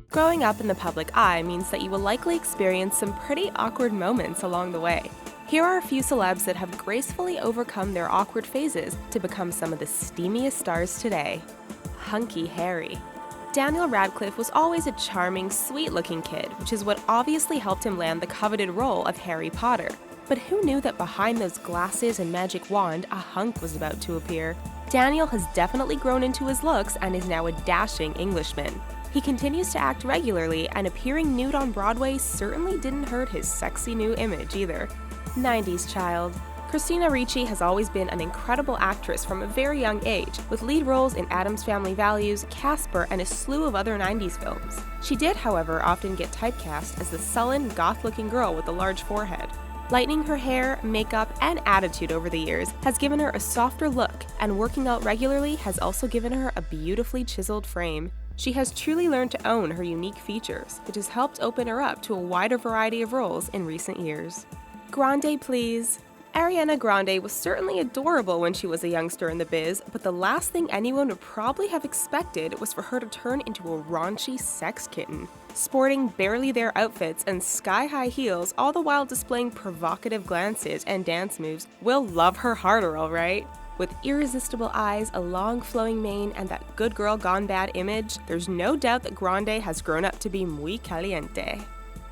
Growing up in the public eye means that you will likely experience some pretty awkward moments along the way. Here are a few celebs that have gracefully overcome their awkward phases to become some of the steamiest stars today. Hunky Harry. Daniel Radcliffe was always a charming, sweet-looking kid, which is what obviously helped him land the coveted role of Harry Potter. But who knew that behind those glasses and magic wand, a hunk was about to appear? Daniel has definitely grown into his looks and is now a dashing Englishman. He continues to act regularly, and appearing nude on Broadway certainly didn't hurt his sexy new image either. 90s child. Christina Ricci has always been an incredible actress from a very young age, with lead roles in Addams Family Values, Casper, and a slew of other 90s films. She did, however, often get typecast as the sullen, goth-looking girl with a large forehead. Lightening her hair, makeup, and attitude over the years has given her a softer look, and working out regularly has also given her a beautifully chiseled frame. She has truly learned to own her unique features, which has helped open her up to a wider variety of roles in recent years. Grande, please. Ariana Grande was certainly adorable when she was a youngster in the biz, but the last thing anyone would probably have expected was for her to turn into a raunchy sex kitten. Sporting barely there outfits and sky-high heels, all the while displaying provocative glances and dance moves, we'll love her harder, alright? With irresistible eyes, a long flowing mane, and that good girl gone bad image, there's no doubt that Grande has grown up to be muy caliente.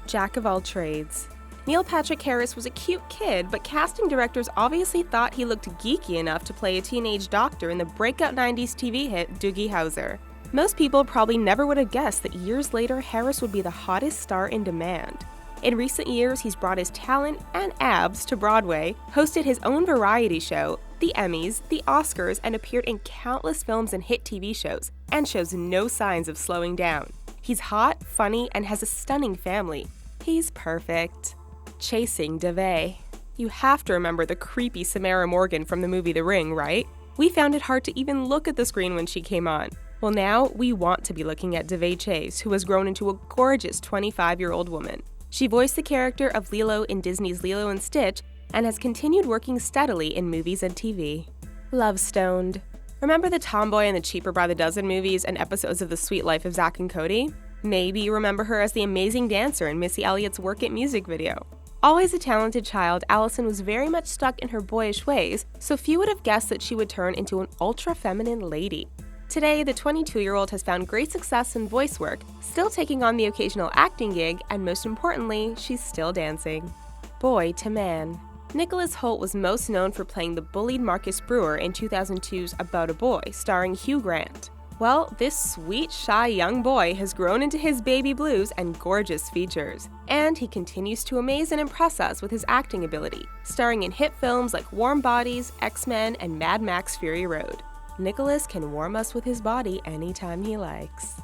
Jack of all trades. Neil Patrick Harris was a cute kid, but casting directors obviously thought he looked geeky enough to play a teenage doctor in the breakout 90s TV hit Doogie Howser. Most people probably never would have guessed that years later Harris would be the hottest star in demand. In recent years, he's brought his talent and abs to Broadway, hosted his own variety show, the Emmys, the Oscars, and appeared in countless films and hit TV shows, and shows no signs of slowing down. He's hot, funny, and has a stunning family. He's perfect. Chasing Davey. You have to remember the creepy Samara Morgan from the movie The Ring, right? We found it hard to even look at the screen when she came on. Well, now we want to be looking at Davey Chase, who has grown into a gorgeous 25-year-old woman. She voiced the character of Lilo in Disney's Lilo and Stitch and has continued working steadily in movies and TV. Love Stoned. Remember the tomboy in the Cheaper by the Dozen movies and episodes of The Sweet Life of Zack and Cody? Maybe you remember her as the amazing dancer in Missy Elliott's Work It music video. Always a talented child, Allison was very much stuck in her boyish ways, so few would have guessed that she would turn into an ultra-feminine lady. Today, the 22-year-old has found great success in voice work, still taking on the occasional acting gig, and most importantly, she's still dancing. Boy to man. Nicholas Hoult was most known for playing the bullied Marcus Brewer in 2002's About a Boy, starring Hugh Grant. Well, this sweet, shy young boy has grown into his baby blues and gorgeous features. And he continues to amaze and impress us with his acting ability, starring in hit films like Warm Bodies, X-Men, and Mad Max Fury Road. Nicholas can warm us with his body anytime he likes.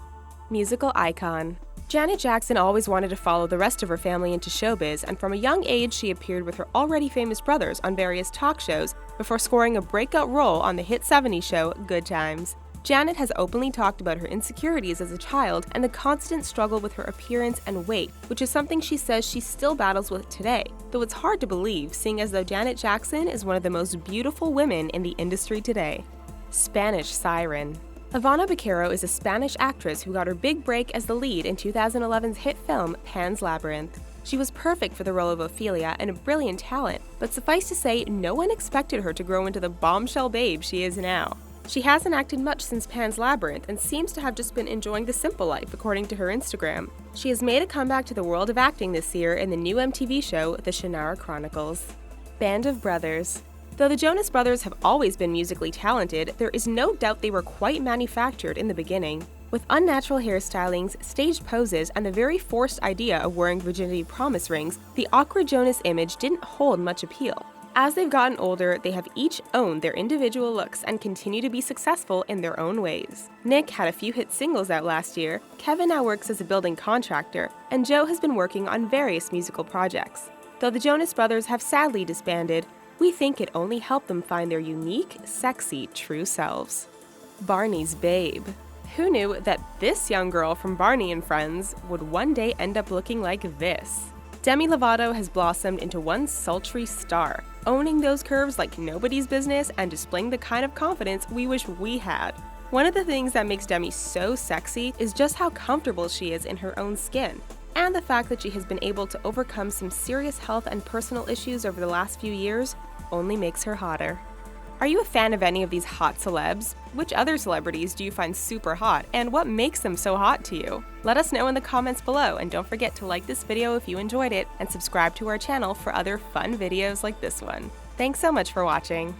Musical icon. Janet Jackson always wanted to follow the rest of her family into showbiz, and from a young age she appeared with her already famous brothers on various talk shows before scoring a breakout role on the hit 70s show Good Times. Janet has openly talked about her insecurities as a child and the constant struggle with her appearance and weight, which is something she says she still battles with today, though it's hard to believe, seeing as though Janet Jackson is one of the most beautiful women in the industry today. Spanish Siren. Ivana Baquero is a Spanish actress who got her big break as the lead in 2011's hit film Pan's Labyrinth. She was perfect for the role of Ophelia and a brilliant talent, but suffice to say, no one expected her to grow into the bombshell babe she is now. She hasn't acted much since Pan's Labyrinth and seems to have just been enjoying the simple life, according to her Instagram. She has made a comeback to the world of acting this year in the new MTV show The Shannara Chronicles. Band of Brothers. Though the Jonas Brothers have always been musically talented, there is no doubt they were quite manufactured in the beginning. With unnatural hairstylings, staged poses, and the very forced idea of wearing virginity promise rings, the awkward Jonas image didn't hold much appeal. As they've gotten older, they have each owned their individual looks and continue to be successful in their own ways. Nick had a few hit singles out last year, Kevin now works as a building contractor, and Joe has been working on various musical projects. Though the Jonas Brothers have sadly disbanded, we think it only helped them find their unique, sexy, true selves. Barney's Babe. Who knew that this young girl from Barney and Friends would one day end up looking like this? Demi Lovato has blossomed into one sultry star, owning those curves like nobody's business and displaying the kind of confidence we wish we had. One of the things that makes Demi so sexy is just how comfortable she is in her own skin, and the fact that she has been able to overcome some serious health and personal issues over the last few years only makes her hotter. Are you a fan of any of these hot celebs? Which other celebrities do you find super hot, and what makes them so hot to you? Let us know in the comments below, and don't forget to like this video if you enjoyed it, and subscribe to our channel for other fun videos like this one. Thanks so much for watching!